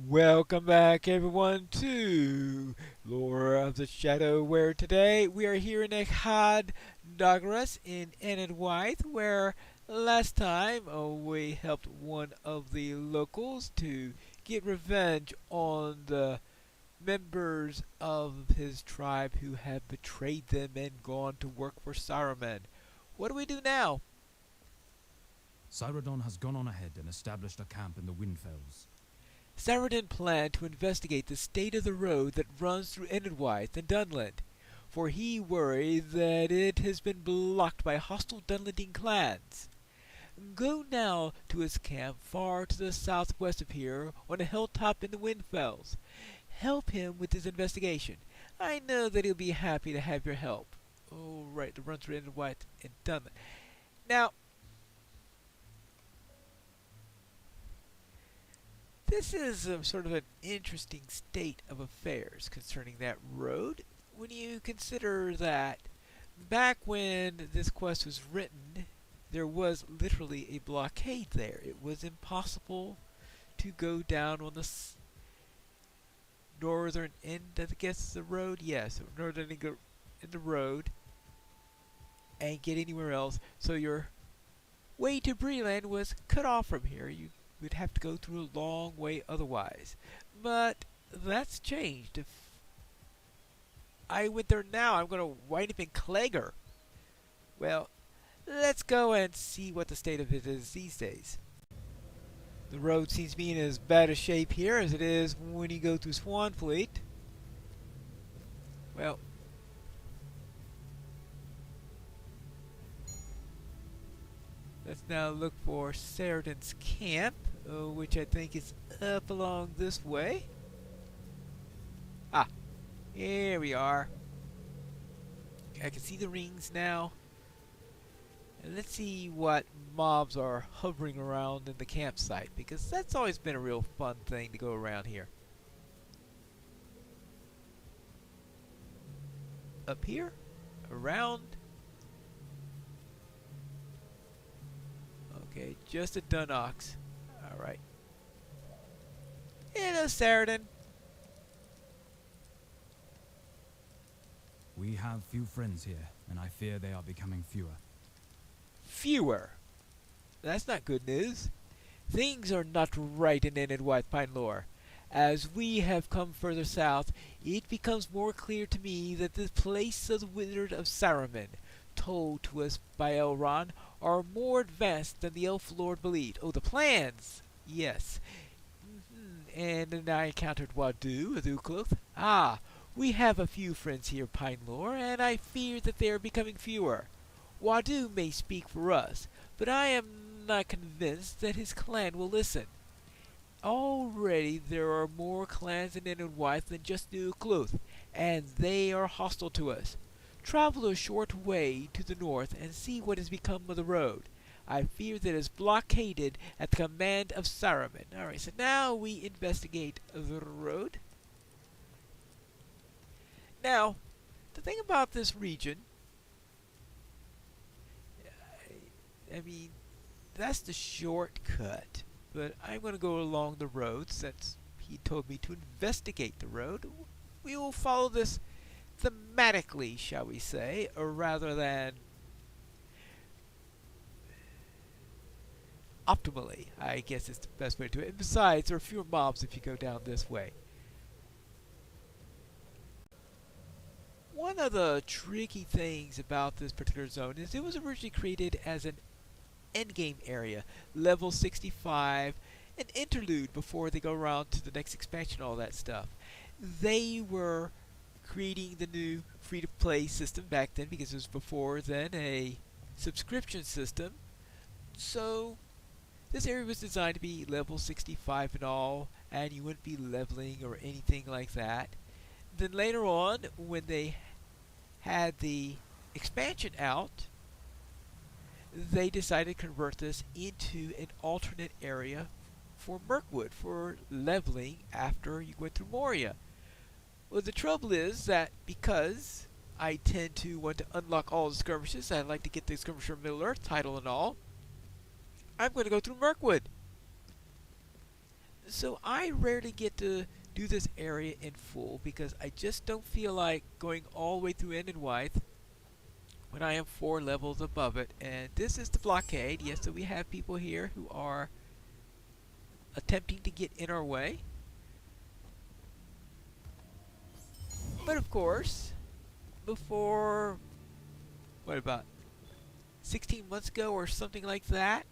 Welcome back, everyone, to Lore of the Shadow, where today we are here in Echad Dagras in Enedwythe, where last time we helped one of the locals to get revenge on the members of his tribe who have betrayed them and gone to work for Saruman. What do we do now? Cyrodion has gone on ahead and established a camp in the Windfells. Saradin planned to investigate the state of the road that runs through Enedwythe and Dunland, for he worried that it has been blocked by hostile Dunlandine clans. Go now to his camp far to the southwest of here on a hilltop in the Windfells. Help him with his investigation. I know that he'll be happy to have your help. Oh, right, the runs through Enedwythe and Dunland. Now, this is sort of an interesting state of affairs concerning that road when you consider that back when this quest was written, there was literally a blockade there. It was impossible to go down on the northern end, I guess, the road. Yes, northern end of the road and get anywhere else. So your way to Breland was cut off from here. You would have to go through a long way otherwise. But that's changed. If I went there now, I'm going to wind up in Clegger. Well, let's go and see what the state of it is these days. The road seems to be in as bad a shape here as it is when you go through Swanfleet. Well, let's now look for Saradin's camp, which I think is up along this way. Ah, here we are. I can see the rings now. And let's see what mobs are hovering around in the campsite, because that's always been a real fun thing to go around here. Up here? Around? Okay, just a Dunox. Alright. Hello, Saradin. We have few friends here, and I fear they are becoming fewer. Fewer? That's not good news. Things are not right in Enedwythe Pine Lore. As we have come further south, it becomes more clear to me that the place of the Wizard of Saruman, told to us by Elrond, are more advanced than the Elf Lord believed. Oh, the plans! Yes. And then I encountered Wadu with Ukloth. Ah, we have a few friends here, Pine Lore, and I fear that they are becoming fewer. Wadu may speak for us, but I am not convinced that his clan will listen. Already there are more clans in Enedwythe than just New Ukloth, and they are hostile to us. Travel a short way to the north and see what has become of the road. I fear that it is blockaded at the command of Saruman. Alright, so now we investigate the road. Now, the thing about this region, I mean, that's the shortcut, but I'm going to go along the road since he told me to investigate the road. We will follow this thematically, shall we say, or rather than optimally, I guess is the best way to do it. And besides, there are fewer mobs if you go down this way. One of the tricky things about this particular zone is it was originally created as an endgame area, level 65, an interlude before they go around to the next expansion, all that stuff. They were creating the new free-to-play system back then because it was before then a subscription system. So this area was designed to be level 65 and all, and you wouldn't be leveling or anything like that. Then later on, when they had the expansion out, they decided to convert this into an alternate area for Mirkwood, for leveling after you went through Moria. Well, the trouble is that because I tend to want to unlock all the skirmishes, I like to get the Skirmisher of Middle-earth title and all, I'm going to go through Mirkwood. So I rarely get to do this area in full because I just don't feel like going all the way through Endenwythe when I am 4 levels above it. And this is the blockade. Yes, so we have people here who are attempting to get in our way. But of course, before, what about 16 months ago or something like that,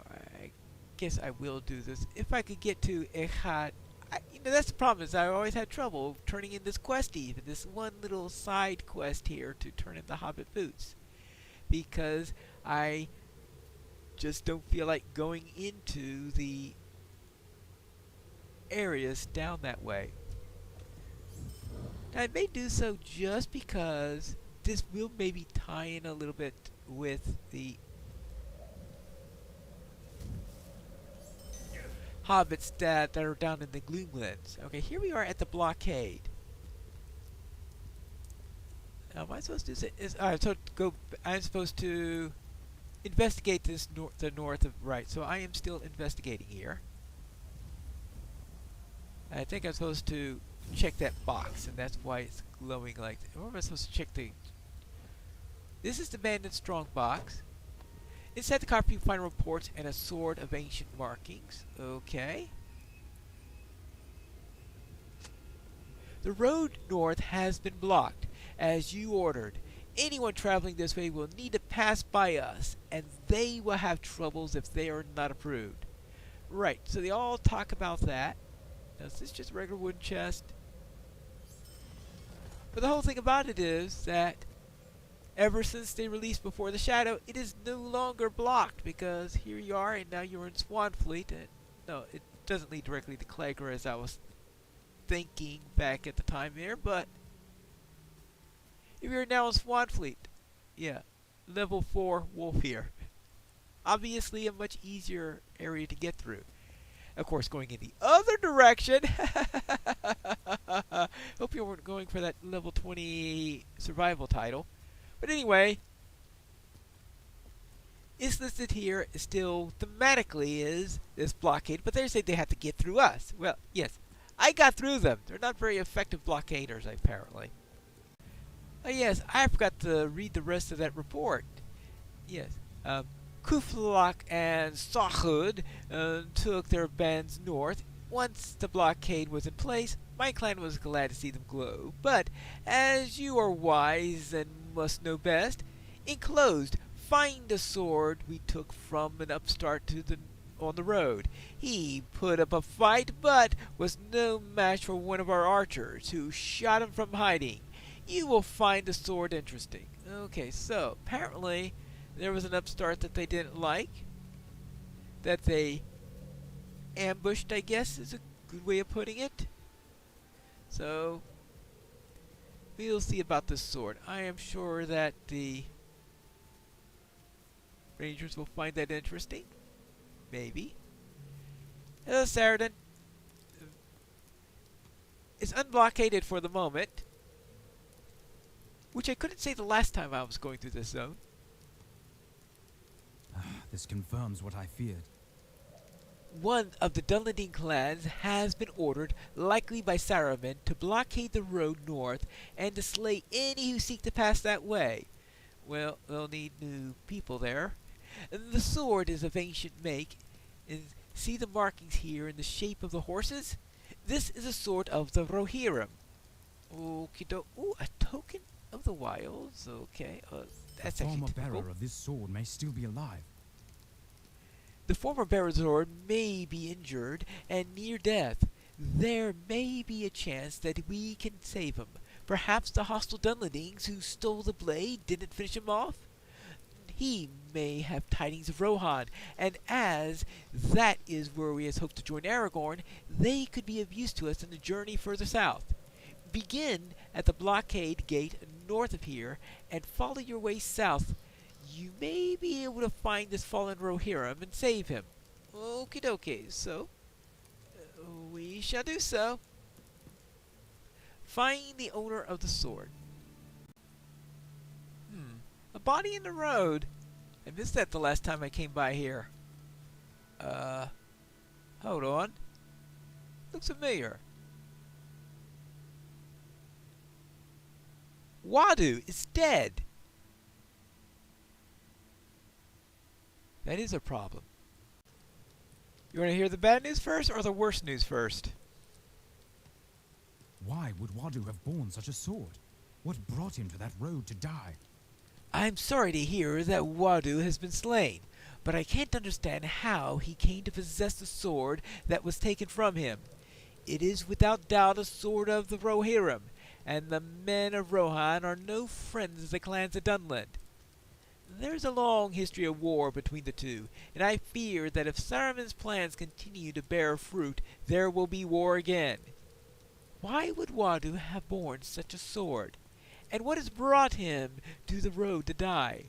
I guess I will do this. If I could get to Echad, that's the problem, is I always had trouble turning in this quest even, this one little side quest here to turn in the Hobbit boots. Because I just don't feel like going into the areas down that way. Now I may do so just because this will maybe tie in a little bit with the hobbits that are down in the Gloomlands. Okay, here we are at the blockade. Now, am I supposed to say? I'm supposed to investigate this the north of right. So I am still investigating here. I think I'm supposed to check that box, and that's why it's glowing like that. Or am I supposed to check the... This is the abandoned strong box. Inside the copper you find reports and a sword of ancient markings. Okay. The road north has been blocked, as you ordered. Anyone traveling this way will need to pass by us, and they will have troubles if they are not approved. Right, so they all talk about that. Now, is this just a regular wooden chest? But the whole thing about it is that ever since they released Before the Shadow, it is no longer blocked, because here you are, and now you're in Swanfleet. And no, it doesn't lead directly to Clegger, as I was thinking back at the time there, but if you're now in Swanfleet, yeah, level 4 wolf here. Obviously a much easier area to get through. Of course, going in the other direction, hope you weren't going for that level 20 survival title. But anyway, it's listed here still thematically is this blockade, but they say they have to get through us. Well, yes, I got through them. They're not very effective blockaders, apparently. Oh yes, I forgot to read the rest of that report. Yes, Kuflok and Sahud took their bands north. Once the blockade was in place, my clan was glad to see them glow. But, as you are wise and must know best, enclosed, find the sword we took from an upstart on the road. He put up a fight, but was no match for one of our archers, who shot him from hiding. You will find the sword interesting. Okay, so apparently there was an upstart that they didn't like, that they ambushed, I guess is a good way of putting it. So we'll see about this sword. I am sure that the Rangers will find that interesting. Maybe. Hello, Saradin. It's unblockaded for the moment, which I couldn't say the last time I was going through this zone. This confirms what I feared. One of the Dunlendine clans has been ordered, likely by Saruman, to blockade the road north and to slay any who seek to pass that way. Well, they'll need new people there. The sword is of ancient make, and see the markings here in the shape of the horses? This is a sword of the Rohirrim. Okie-doke. Ooh, a token of the wilds. Okay, that's the actually former typical. bearer of this sword may still be alive. The former bearer's sword may be injured and near death. There may be a chance that we can save him. Perhaps the hostile Dunlendings who stole the blade didn't finish him off? He may have tidings of Rohan, and as that is where we hope to join Aragorn, they could be of use to us in the journey further south. Begin at the blockade gate north of here, and follow your way south. You may be able to find this fallen Rohirrim and save him. Okie dokie, so we shall do so. Find the owner of the sword. A body in the road. I missed that the last time I came by here. Hold on. Looks familiar. Wadu is dead. That is a problem. You want to hear the bad news first or the worst news first? Why would Wadu have borne such a sword? What brought him to that road to die? I'm sorry to hear that Wadu has been slain, but I can't understand how he came to possess the sword that was taken from him. It is without doubt a sword of the Rohirrim, and the men of Rohan are no friends of the clans of Dunland. There's a long history of war between the two, and I fear that if Saruman's plans continue to bear fruit, there will be war again. Why would Wadu have borne such a sword? And what has brought him to the road to die?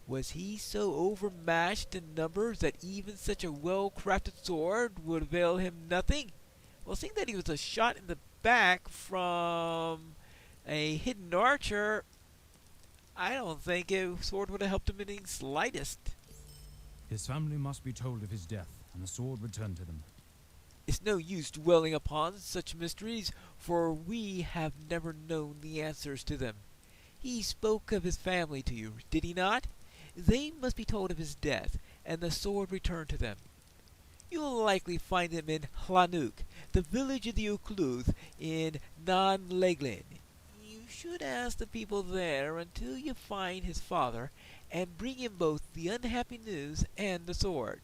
Was he so overmatched in numbers that even such a well-crafted sword would avail him nothing? Well, seeing that he was a shot in the back from a hidden archer, I don't think a sword would have helped him in the slightest. His family must be told of his death, and the sword returned to them. It's no use dwelling upon such mysteries, for we have never known the answers to them. He spoke of his family to you, did he not? They must be told of his death, and the sword returned to them. You will likely find them in Hlanuk, the village of the Ukluth in Nan-Leglin. You should ask the people there until you find his father, and bring him both the unhappy news and the sword.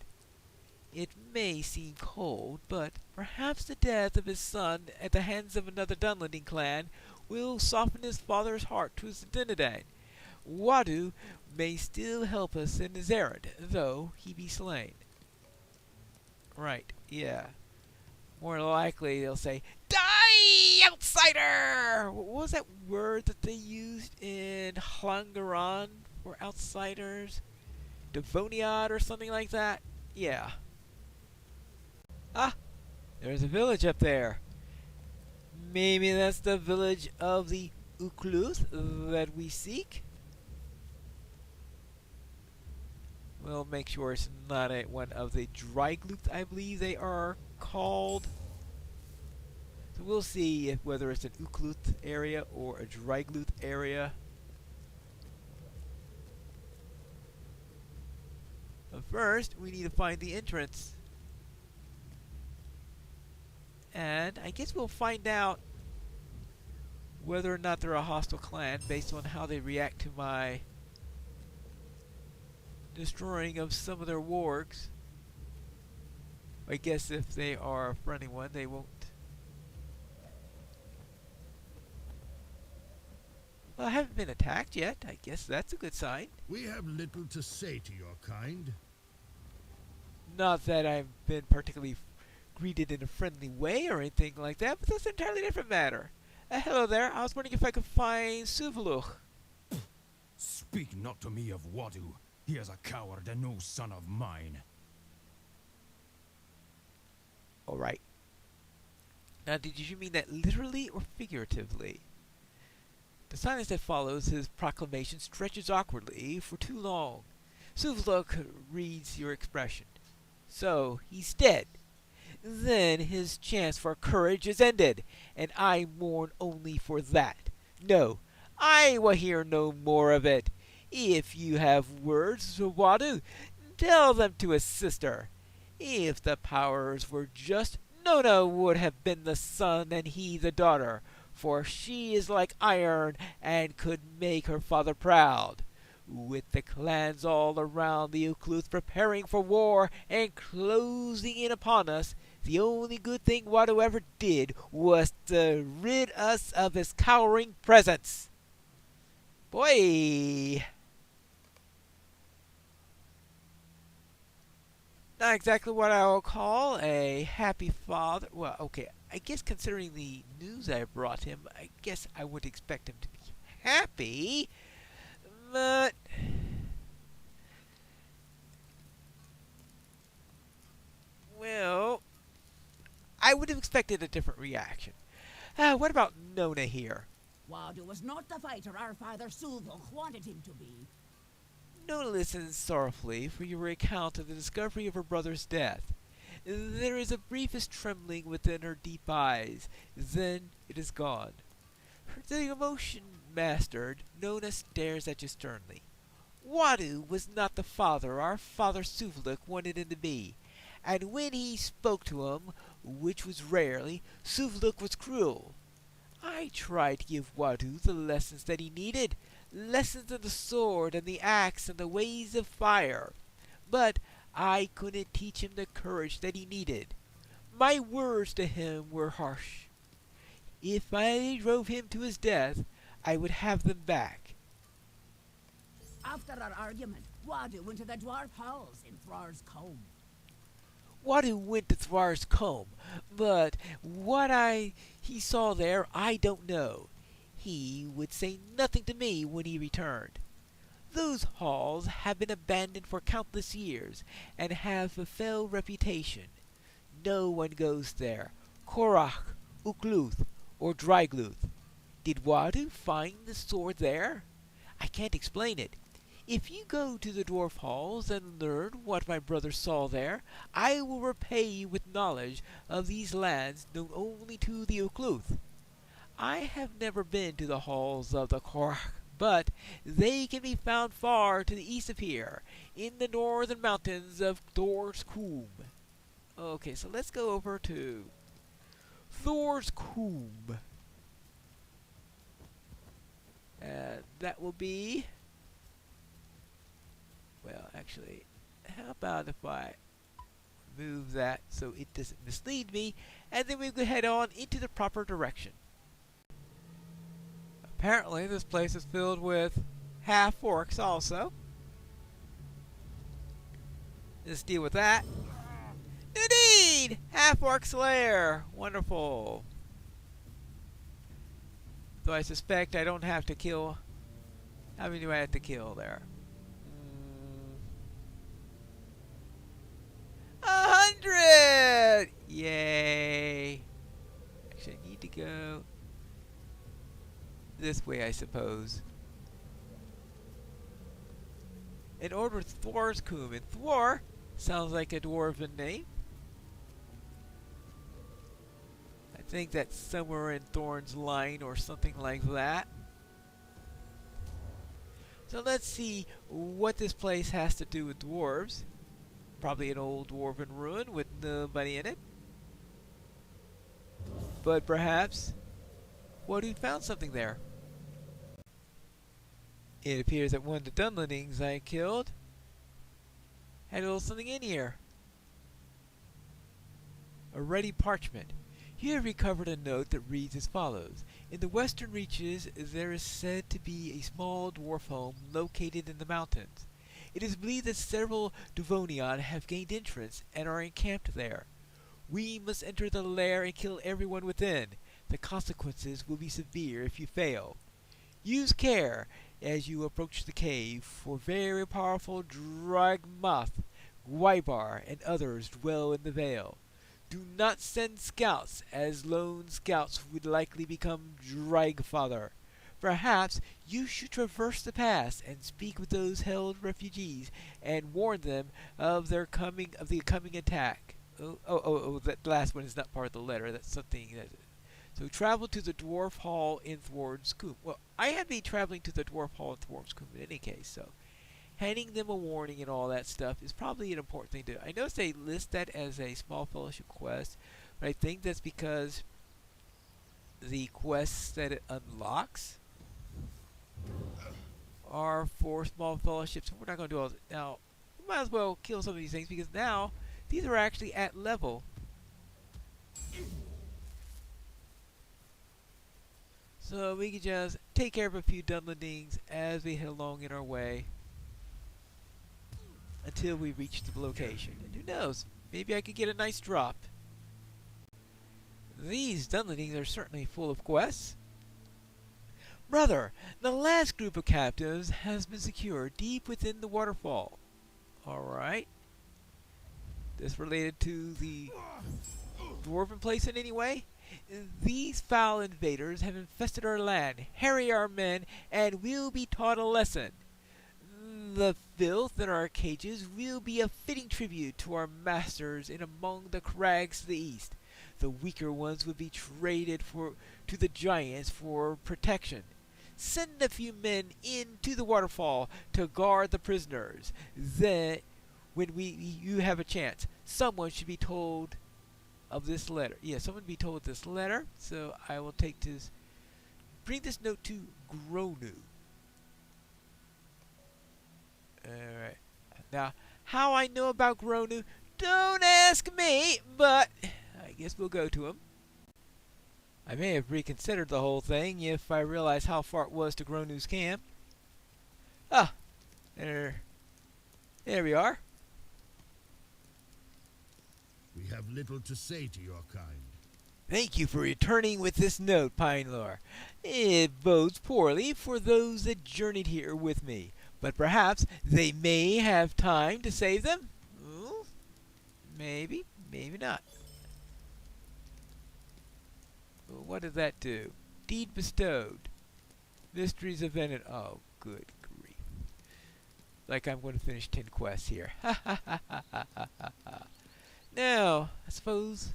It may seem cold, but perhaps the death of his son at the hands of another Dunlanding clan will soften his father's heart to his Dinadan. Wadu may still help us in his errand, though he be slain. Right, yeah. More likely they'll say, "Die, outsider!" What was that word that they used in Hlangaran for outsiders? Devoniad or something like that? Yeah. Ah, there's a village up there. Maybe that's the village of the Ukluth that we seek? We'll make sure it's not one of the Dreigluth, I believe they are called. So we'll see whether it's an Ukluth area or a Dreigluth area. But first, we need to find the entrance. And I guess we'll find out whether or not they're a hostile clan based on how they react to my destroying of some of their wargs. I guess if they are a friendly one, they won't. Well, I haven't been attacked yet. I guess that's a good sign. We have little to say to your kind. Not that I've been particularly greeted in a friendly way or anything like that, but that's an entirely different matter. Hello there. I was wondering if I could find Suvluch. Speak not to me of Wadu. He is a coward and no son of mine. Alright. Now, did you mean that literally or figuratively? The silence that follows his proclamation stretches awkwardly for too long. Suvluch reads your expression. So, he's dead. Then his chance for courage is ended, and I mourn only for that. No, I will hear no more of it. If you have words to Wadu, tell them to his sister. If the powers were just, Nona would have been the son and he the daughter, for she is like iron and could make her father proud. With the clans all around the Ukluth preparing for war and closing in upon us, the only good thing Wadu ever did was to rid us of his cowering presence. Boy! Not exactly what I will call a happy father. Well, okay, I guess considering the news I brought him, I guess I would expect him to be happy. But well, I would have expected a different reaction. What about Nona here? Wadu was not the fighter our father Suvok wanted him to be. Nona listens sorrowfully for your account of the discovery of her brother's death. There is a briefest trembling within her deep eyes, then it is gone. The emotion mastered, Nona stares at you sternly. Wadu was not the father our father Suvluk wanted him to be, and when he spoke to him, which was rarely, Suvluk was cruel. I tried to give Wadu the lessons that he needed, lessons of the sword and the axe and the ways of fire, but I couldn't teach him the courage that he needed. My words to him were harsh. If I drove him to his death, I would have them back. After our argument, Wadu went to the dwarf halls in Thrar's Combe. Wadu went to Thrar's Combe, but what he saw there I don't know. He would say nothing to me when he returned. Those halls have been abandoned for countless years, and have a fell reputation. No one goes there. Korach, Ukluth, or Drygluth. Did Wadu find the sword there? I can't explain it. If you go to the dwarf halls and learn what my brother saw there, I will repay you with knowledge of these lands known only to the Ukluth. I have never been to the halls of the Korach, but they can be found far to the east of here, in the northern mountains of Thor's Combe. Okay, so let's go over to Thor's Combe. That will be... Well, actually, how about if I move that so it doesn't mislead me, and then we can head on into the proper direction. Apparently, this place is filled with half-orcs also. Let's deal with that. Indeed! Half-orc lair! Wonderful. So I suspect I don't have to kill... How many do I have to kill there? 100! Yay! Actually, I need to go this way, I suppose. In order to Thor's Combe. And Thor sounds like a dwarven name. I think that's somewhere in Thorn's line or something like that. So let's see what this place has to do with dwarves. Probably an old dwarven ruin with nobody in it. But perhaps Wadu found something there. It appears that one of the dunlendings I killed had a little something in here. A ready parchment. You have recovered a note that reads as follows. In the western reaches there is said to be a small dwarf home located in the mountains. It is believed that several Devonian have gained entrance and are encamped there. We must enter the lair and kill everyone within. The consequences will be severe if you fail. Use care as you approach the cave, for very powerful Dragmoth, Gwybar, and others dwell in the vale. Do not send scouts, as lone scouts would likely become Dragfather. Perhaps you should traverse the pass and speak with those held refugees and warn them of the coming attack. That last one is not part of the letter. That's something that... So travel to the dwarf hall in Thor's Combe. Well, I had been traveling to the dwarf hall in Thor's Combe in any case, so handing them a warning and all that stuff is probably an important thing to do. I noticed they list that as a small fellowship quest, but I think that's because the quests that it unlocks are for small fellowships. We're not going to do all that. Now, we might as well kill some of these things because now these are actually at level. So we can just take care of a few dunlendings as we head along in our way until we reach the location. And who knows, maybe I could get a nice drop. These dunlendings are certainly full of quests. Brother, the last group of captives has been secured deep within the waterfall. Alright. This related to the dwarven place in any way? These foul invaders have infested our land, harry our men, and we'll be taught a lesson. The filth in our cages will be a fitting tribute to our masters in among the crags to the east. The weaker ones would be traded to the giants for protection. Send a few men into the waterfall to guard the prisoners. Then, when you have a chance, someone should be told of this letter. Yeah, someone be told this letter. So I will bring this note to Gronu. Alright. Now, how I know about Gronu, don't ask me, but I guess we'll go to him. I may have reconsidered the whole thing if I realized how far it was to Gronu's camp. Ah, there we are. We have little to say to your kind. Thank you for returning with this note, Pinelore. It bodes poorly for those that journeyed here with me, but perhaps they may have time to save them? Ooh, maybe, maybe not. What did that do? Deed bestowed. Mysteries invented. Oh, good grief. Like I'm going to finish 10 quests here. Ha ha ha ha ha ha ha. Now, I suppose...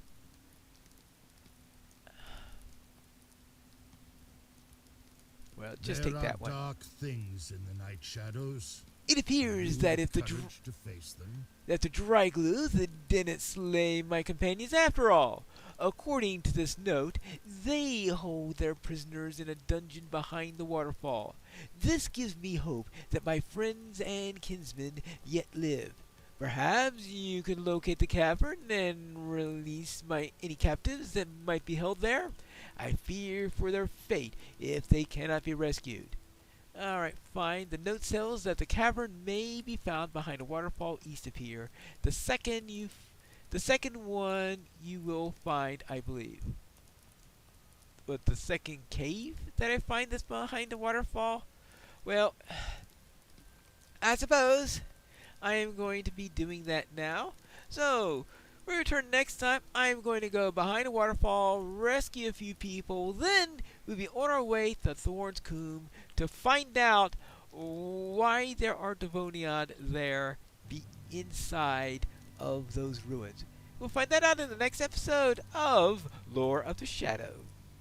Well, just take that one. There are dark things in the night shadows. It appears that if the courage to face them. that the Drygluth didn't slay my companions after all. According to this note, they hold their prisoners in a dungeon behind the waterfall. This gives me hope that my friends and kinsmen yet live. Perhaps you can locate the cavern and release any captives that might be held there. I fear for their fate if they cannot be rescued. Alright, fine. The note says that the cavern may be found behind a waterfall east of here. The second one you will find, I believe. But the second cave that I find that's behind the waterfall? Well, I suppose I am going to be doing that now. So, when we return next time, I am going to go behind a waterfall, rescue a few people, then we'll be on our way to Thorn's Combe to find out why there are Devoniad there inside of those ruins. We'll find that out in the next episode of Lore of the Shadow.